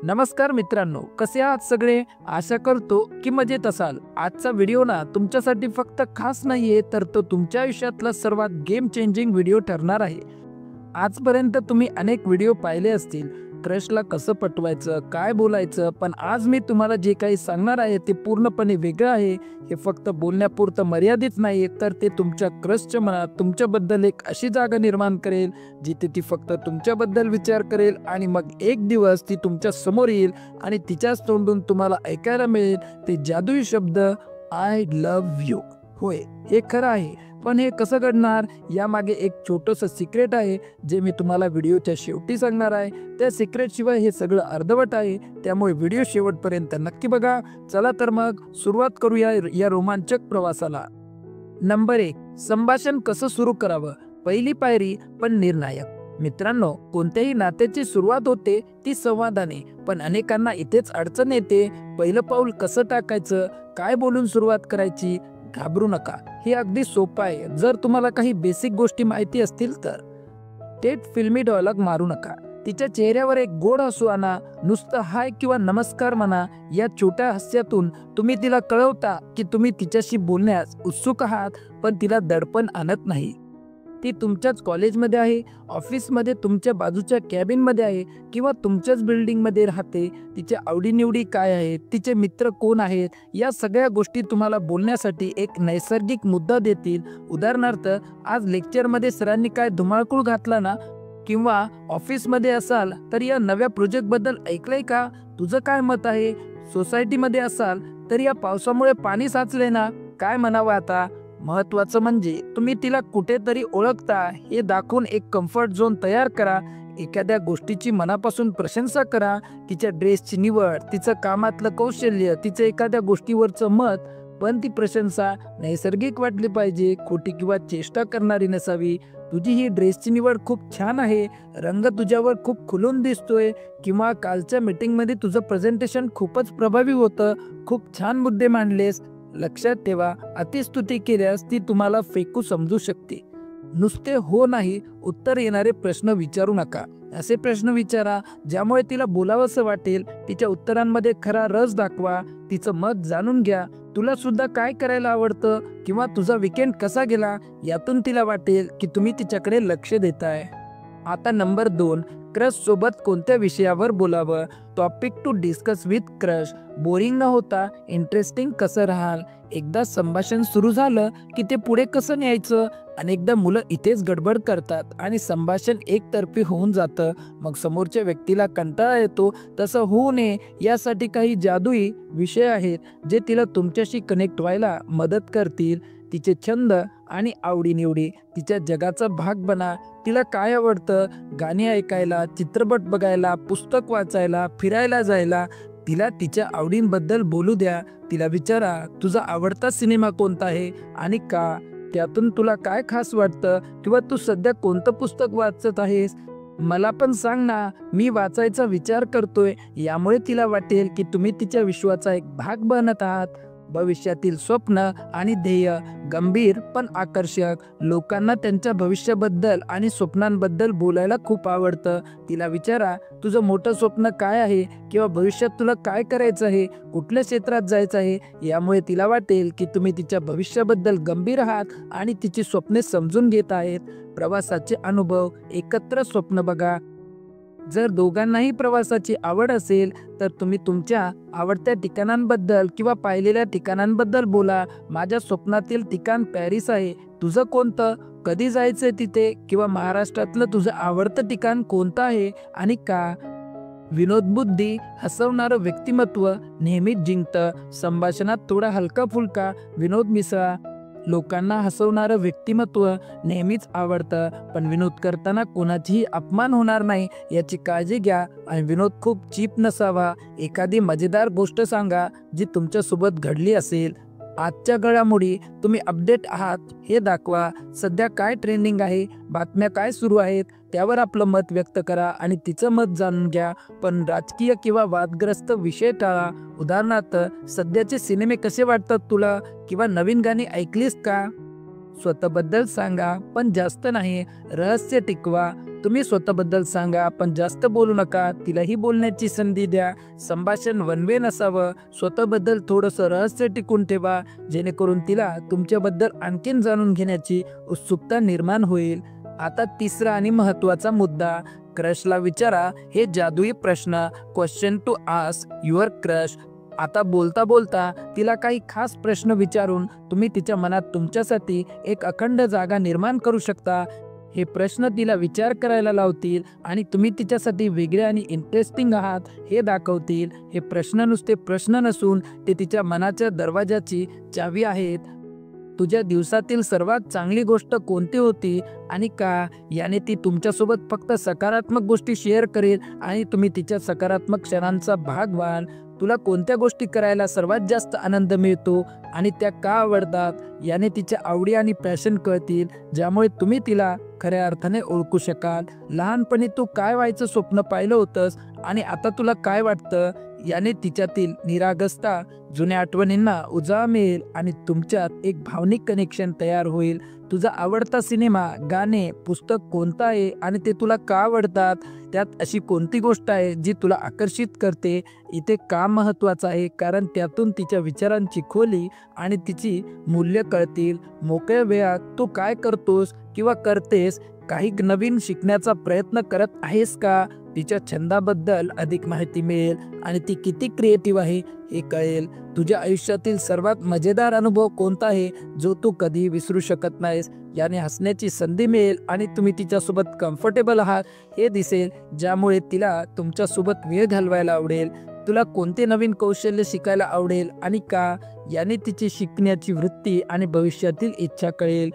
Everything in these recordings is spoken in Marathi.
नमस्कार मित्रांनो, कसे आहात सगळे? आशा करतो की मजेत असाल. आजचा व्हिडिओ ना तुमच्यासाठी फक्त खास नाहीये, तर तो तुमच्या आयुष्यातला सर्वात गेम चेंजिंग व्हिडिओ ठरणार आहे. आजपर्यंत तुम्ही अनेक व्हिडिओ पाहिले असतील, क्रशला कसं पटवायचं, काय बोलायचं, पण आज मी तुम्हाला जे काही सांगणार आहे ते पूर्णपणे वेगळं आहे. हे फक्त बोलण्यापुरतं मर्यादित नाही, तर ते तुमच्या क्रशच्या मनात तुमच्याबद्दल एक अशी जागा निर्माण करेल जिथे ती फक्त तुमच्याबद्दल विचार करेल आणि मग एक दिवस ती तुमच्या समोर येईल आणि तिच्याच तोंडून तुम्हाला ऐकायला मिळेल ते जादुई शब्द, आय लव्ह यू. होय, हे खरं आहे, पण हे कसं घडणार यामागे एक छोटंसं सिक्रेट आहे जे मी तुम्हाला व्हिडिओच्या शेवटी सांगणार आहे. त्या सिक्रेट शिवाय हे सगळं अर्धवट आहे, त्यामुळे व्हिडिओ शेवटपर्यंत नक्की बघा. चला तर मग सुरुवात करूया या रोमांचक प्रवासाला. नंबर 1, संभाषण कसं सुरू करावं. पहिली पायरी पण निर्णायक. मित्रांनो, कोणत्याही नात्याची सुरुवात होते ती संवादाने, पण अनेकांना इथेच अडचण येते. पहिलं पाऊल कसं टाकायचं, काय बोलून सुरुवात करायची. घाबरू नका, हे अगदी सोपं आहे जर तुम्हाला काही बेसिक गोष्टी माहिती असतील तर. थेट फिल्मी डायलॉग मारू नका. तिच्या चेहऱ्यावर एक गोड हसू आणा. नुसतं हाय किंवा नमस्कार म्हणा. या छोट्या हास्यातून तुम्ही तिला कळवता की तुम्ही तिच्याशी बोलण्यास उत्सुक आहात, पण तिला दडपण आणत नाही. ती तुमच्याच कॉलेजमध्ये आहे, ऑफिसमध्ये, तुमच्या बाजूच्या कॅबिनमध्ये आहे किंवा तुमच्याच बिल्डिंगमध्ये राहते. तिच्या आवडीनिवडी काय आहेत, तिचे मित्र कोण आहेत, या सगळ्या गोष्टी तुम्हाला बोलण्यासाठी एक नैसर्गिक मुद्दा देतील. उदाहरणार्थ, आज लेक्चरमध्ये सरांनी काय धुमाकूळ घातला ना, किंवा ऑफिसमध्ये असाल तर या नव्या प्रोजेक्टबद्दल ऐकलंय का, तुझं काय मत आहे. सोसायटीमध्ये असाल तर या पावसामुळे पाणी साचले ना, काय म्हणावं आता. महत्वाचं म्हणजे तुम्ही तिला कुठेतरी ओळखता हे दाखवून एक कम्फर्ट झोन तयार करा. एखाद्या गोष्टीची मनापासून प्रशंसा करा. तिच्या ड्रेसची निवड, तिचं कामातलं कौशल्य, तिचं एखाद्या गोष्टीवरचं मत, पण ती प्रशंसा नैसर्गिक वाटली पाहिजे, खोटी किंवा चेष्टा करणारी नसावी. तुझी ही ड्रेसची निवड खूप छान आहे, रंग तुझ्यावर खूप खुलून दिसतोय, किंवा कालच्या मीटिंगमध्ये तुझं प्रेझेंटेशन खूपच प्रभावी होतं, खूप छान मुद्दे मांडलेस. लक्षात ठेवा, अतिस्तुती केल्यास ती तुम्हाला फेकू समजू शकते. नुसते हो नाही उत्तर येणारे प्रश्न विचारू नका. असे प्रश्न विचारा ज्यामुळे तिला बोलावंसं वाटेल. तिच्या उत्तरांमध्ये खरा रस दाखवा. तिचं मत जाणून घ्या. तुला सुद्धा काय करायला आवडतं किंवा तुझा वीकेंड कसा गेला, यातून तिला वाटेल की तुम्ही तिच्याकडे लक्ष देताय. आता नंबर 2, क्रश सोबत कोणत्या विषयावर बोलावं. Topic to discuss with crush. Boring न होता इंटरेस्टिंग कसं राहाल. एकदा संभाषण सुरू झालं की ते पुढे कसं न्यायचं. अनेकदा मुलं इथेच गडबड करतात आणि संभाषण एकतर्फी होऊन जातं. मग समोरच्या व्यक्तीला कंटाळा येतो. तसं होऊ नये यासाठी काही जादुई विषय आहेत जे तिला तुमच्याशी कनेक्ट व्हायला मदत करतील. तिचे छंद आणि आवडीनिवडी तिच्या जगाचा भाग बना. तिला काय आवडतं, गाणी ऐकायला, चित्रपट बघायला, पुस्तक वाचायला, फिरायला जायला. तिला तिच्या आवडींबद्दल बोलू द्या. तिला विचारा, तुझा आवडता सिनेमा कोणता आहे आणि का. त्यातून तुला काय खास वाटतं, किंवा तू सध्या कोणतं पुस्तक वाचत आहेस. मला पण सांग ना, मी वाचायचा विचार करतोय. यामुळे तिला वाटेल की तुम्ही तिच्या विश्वाचा एक भाग बनत आहात. भविष्यातील स्वप्न आणि ध्येय. गंभीर पण आकर्षक. लोकांना त्यांच्या भविष्याबद्दल आणि स्वप्नांबद्दल बोलायला खूप आवडतं. तिला विचारा, तुझं मोठं स्वप्न काय आहे, किंवा भविष्यात तुला काय करायचं आहे, कुठल्या क्षेत्रात जायचं आहे. यामुळे तिला वाटेल की तुम्ही तिच्या भविष्याबद्दल गंभीर आहात आणि तिची स्वप्ने समजून घेत आहेत. प्रवासाचे अनुभव. एकत्र स्वप्न बघा. जर दोघांनाही प्रवासाची आवड असेल तर तुम्ही तुमच्या आवडत्या ठिकाणांबद्दल किंवा पाहिलेल्या ठिकाणांबद्दल बोला. माझ्या स्वप्नातील ठिकाण पॅरिस आहे, तुझं कोणतं, कधी जायचंय तिथे, किंवा महाराष्ट्रातलं तुझं आवडतं ठिकाण कोणतं आहे आणि का. विनोदबुद्धी. हसवणारं व्यक्तिमत्व नेहमीच जिंकतं. संभाषणात थोडा हलका फुलका विनोद मिसळा. लोकांना हसवणारं व्यक्तिमत्व नेहमीच आवडतं, पण विनोद करताना कोणाचीही अपमान होणार नाही याची काळजी घ्या. आणि विनोद खूप चीप नसावा. एखादी मजेदार गोष्ट सांगा जी तुमच्यासोबत घडली असेल. आजच्या घडामोडी तुम्ही अपडेट आहात हे दाखवा. सध्या काय ट्रेंडिंग आहे, बातम्या काय सुरू आहेत, त्यावर आपलं मत व्यक्त करा आणि तिचं मत जाणून घ्या. पण राजकीय किंवा वादग्रस्त विषय टाळा. उदाहरणार्थ, सध्याचे सिनेमे कसे वाटतात तुला, किंवा नवीन गाणी ऐकलीस का. स्वतःबद्दल सांगा, पण जास्त नाही. रहस्य टिकवा. तुम्ही स्वतःबद्दल सांगा, पण जास्त बोलू नका. तिलाही बोलण्याची संधी द्या. संभाषण वन वे नसावं. स्वतःबद्दल थोडंसं रहस्य टिकून ठेवा, जेणेकरून तिला तुमच्याबद्दल आणखीन जाणून घेण्याची उत्सुकता निर्माण होईल. आता तिसरा आणि महत्त्वाचा मुद्दा, क्रशला विचारा हे जादुई प्रश्न. Question to ask your crush. आता बोलता बोलता तिला काही खास प्रश्न विचारून तुम्ही तिच्या मनात तुमच्यासाठी एक अखंड जागा निर्माण करू शकता. हे प्रश्न तिला विचार करायला लावतील आणि तुम्ही तिच्यासाठी वेगळे आणि इंटरेस्टिंग आहात हे दाखवतील. हे प्रश्न नुसते प्रश्न नसून ते तिच्या मनाच्या दरवाजाची चावी आहेत. तुझ्या दिवसातील सर्वात चांगली गोष्ट कोणती होती आणि का, याने ती तुमच्यासोबत फक्त सकारात्मक गोष्टी शेअर करेल आणि तुम्ही तिच्या सकारात्मक क्षणांचा भाग व्हाल. तुला कोणत्या गोष्टी करायला सर्वात जास्त आनंद मिळतो आणि त्या का आवडतात, याने तिच्या आवडी आणि पॅशन कळतील, ज्यामुळे तुम्ही तिला खऱ्या अर्थाने ओळखू शकाल. लहानपणी तू काय व्हायचं स्वप्न पाहिलं होतंस आणि आता तुला काय वाटतं, याने तिच्यातील निरागसता जुन्या आठवणींना उजाळा मिळेल आणि तुमच्यात एक भावनिक कनेक्शन तयार होईल. तुझा आवडता सिनेमा, गाणे, पुस्तक कोणतं आहे आणि ते तुला का आवडतात, त्यात अशी कोणती गोष्ट आहे जी तुला आकर्षित करते. इथे का महत्त्वाचं आहे, कारण त्यातून तिच्या विचारांची खोली आणि तिची मूल्य कळतील. मोकळ्या वेळात तू काय करतोस किंवा करतेस, काही नवीन शिकण्याचा प्रयत्न करत आहेस का, तिच्या छंदाबद्दल अधिक माहिती मिळेल आणि ती किती क्रिएटिव्ह आहे हे कळेल. तुझ्या आयुष्यातील सर्वात मजेदार अनुभव कोणता आहे जो तू कधी विसरू शकत नाहीस, याने हसण्याची संधी मिळेल आणि तुम्ही तिच्यासोबत कम्फर्टेबल आहात हे दिसेल, ज्यामुळे तिला तुमच्यासोबत वेळ घालवायला आवडेल. तुला कोणते नवीन कौशल्य शिकायला आवडेल आणि का, याने तिची शिकण्याची वृत्ती आणि भविष्यातील इच्छा कळेल.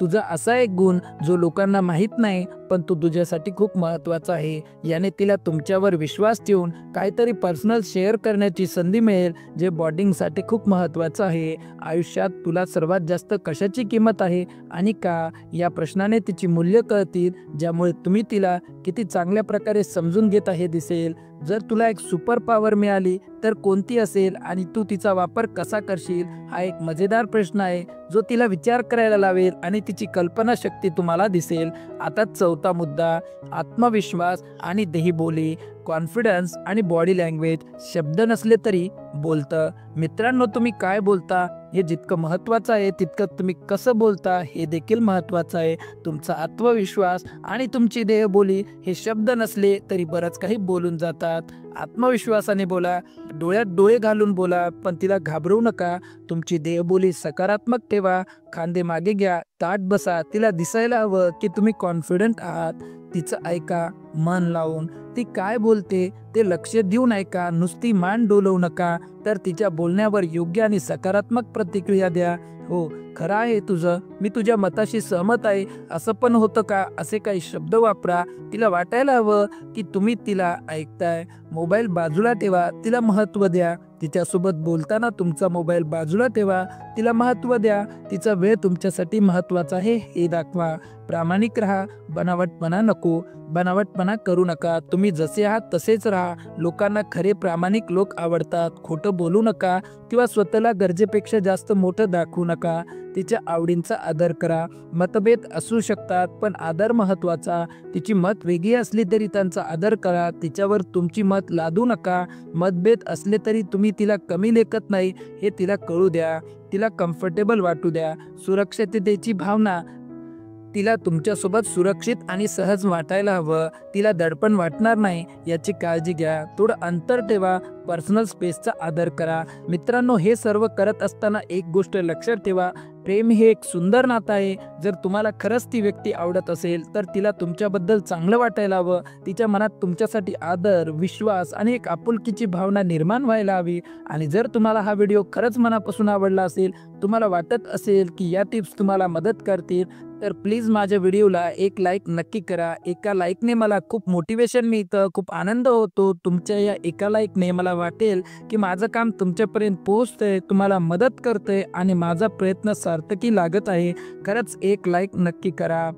तुझा असा एक गुण जो लोकांना माहीत नाही पण तो तुझ्यासाठी खूप महत्त्वाचा आहे, याने तिला तुमच्यावर विश्वास ठेवून काहीतरी पर्सनल शेअर करण्याची संधी मिळेल, जे बॉन्डिंगसाठी खूप महत्त्वाचं आहे. आयुष्यात तुला सर्वात जास्त कशाची किंमत आहे आणि का, या प्रश्नाने तिची मूल्य कळतील, ज्यामुळे तुम्ही तिला किती चांगल्या प्रकारे समजून घेता हे दिसेल. जर तुला एक सुपर पॉवर मिळाली तर कोणती असेल आणि तू तिचा वापर कसा करशील, हा एक मजेदार प्रश्न आहे जो तिला विचार करायला लावेल आणि तिची कल्पनाशक्ती तुम्हाला दिसेल. आता चौथा मुद्दा, आत्मविश्वास आणि देहबोली. कॉन्फिडन्स आणि बॉडी लँग्वेज शब्द नसले तरी बोलतं. मित्रांनो, तुम्ही काय बोलता हे जितकं महत्त्वाचं आहे तितकं तुम्ही कसं बोलता हे देखील महत्त्वाचं आहे. तुमचा आत्मविश्वास आणि तुमची देहबोली हे शब्द नसले तरी बरंच काही बोलून जातात. आत्मविश्वासाने बोला, डोळ्यात डोळे घालून बोला, पण तिला घाबरवू नका. तुमची देहबोली सकारात्मक ठेवा, खांदे मागे घ्या, ताठ बसा. तिला दिसायला हवं की तुम्ही कॉन्फिडंट आहात. तिचं ऐका मन लावून. ती काय बोलते ते लक्ष देऊन ऐका, नुसती मान डोलवू नका. तर तिच्या बोलण्यावर योग्य आणि सकारात्मक प्रतिक्रिया द्या. हो, खरं आहे तुझं, मी तुझ्या मताशी सहमत आहे, असं पण होतं का, असे काही शब्द वापरा. तिला वाटायला हवं की तुम्ही तिला ऐकताय. मोबाईल बाजूला ठेवा, तिला महत्त्व द्या. तिच्यासोबत बोलताना तुमचा मोबाईल बाजूला ठेवा, तिला महत्त्व द्या. तिचा वेळ तुमच्यासाठी महत्त्वाचा आहे हे दाखवा. प्रामाणिक राहा, बनावटपणा नको. बनावटपणा करू नका. तुम्ही जसे आहात तसेच राहा. लोकांना खरे प्रामाणिक लोक आवडतात. खोटं बोलू नका किंवा स्वतःला गरजेपेक्षा जास्त मोठं दाखवू नका. तिच्या आवडींचा आदर करा. मतभेद असू शकतात पण आदर महत्त्वाचा. तिची मत वेगळी असली तरी त्यांचा आदर करा. तिच्यावर तुमची मत लादू नका. मतभेद असले तरी तुम्ही तिला कमी लेखत नाही हे तिला कळू द्या. तिला कम्फर्टेबल वाटू द्या. सुरक्षिततेची भावना, तिला तुमच्यासोबत सुरक्षित आणि सहज वाटायला हवं. तिला दडपण वाटणार नाही याची काळजी घ्या. थोडं अंतर ठेवा. पर्सनल स्पेसचा आदर करा. मित्रांनो, हे सर्व करत असताना एक गोष्ट लक्षात ठेवा, प्रेम हे एक सुंदर नातं आहे. जर तुम्हाला खरंच ती व्यक्ती आवडत असेल तर तिला तुमच्याबद्दल चांगलं वाटायला हवं. तिच्या मनात तुमच्यासाठी आदर, विश्वास आणि एक आपुलकीची भावना निर्माण व्हायला हवी. आणि जर तुम्हाला हा व्हिडिओ खरंच मनापासून आवडला असेल, तुम्हाला वाटत असेल की या टिप्स तुम्हाला मदत करतील, तर प्लीज माझ्या व्हिडिओला एक लाईक नक्की करा. एका लाईकने मला खूप मोटिवेशन मिळतं, खूप आनंद होतो. तुमच्या या एका लाईकने मला वाटेल की माझं काम तुमच्यापर्यंत पोहोचतंय, तुम्हाला मदत करतंय आणि माझा प्रयत्न सार्थकी लागत आहे. खरंच एक लाईक नक्की करा.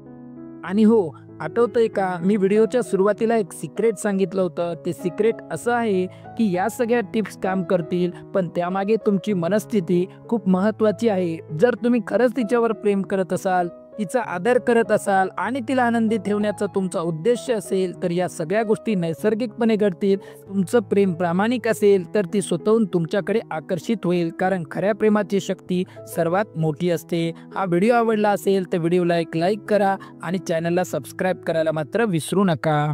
आणि हो, आठवतंय का, मी व्हिडिओच्या सुरुवातीला एक सिक्रेट सांगितलं होतं. ते सिक्रेट असं आहे की या सगळ्या टिप्स काम करतील, पण त्यामागे तुमची मनस्थिती खूप महत्त्वाची आहे. जर तुम्ही खरंच तिच्यावर प्रेम करत असाल, तिचा आदर करत असाल आणि तिला आनंदी ठेवण्याचा तुमचा उद्देश असेल तर या सगळ्या गोष्टी नैसर्गिकपणे घडतील. तुमचं प्रेम प्रामाणिक असेल तर ती स्वतःहून तुमच्याकडे आकर्षित होईल, कारण खऱ्या प्रेमाची शक्ती सर्वात मोठी असते. हा व्हिडिओ आवडला असेल तर व्हिडिओला एक लाईक करा आणि चॅनलला सबस्क्राईब करायला मात्र विसरू नका.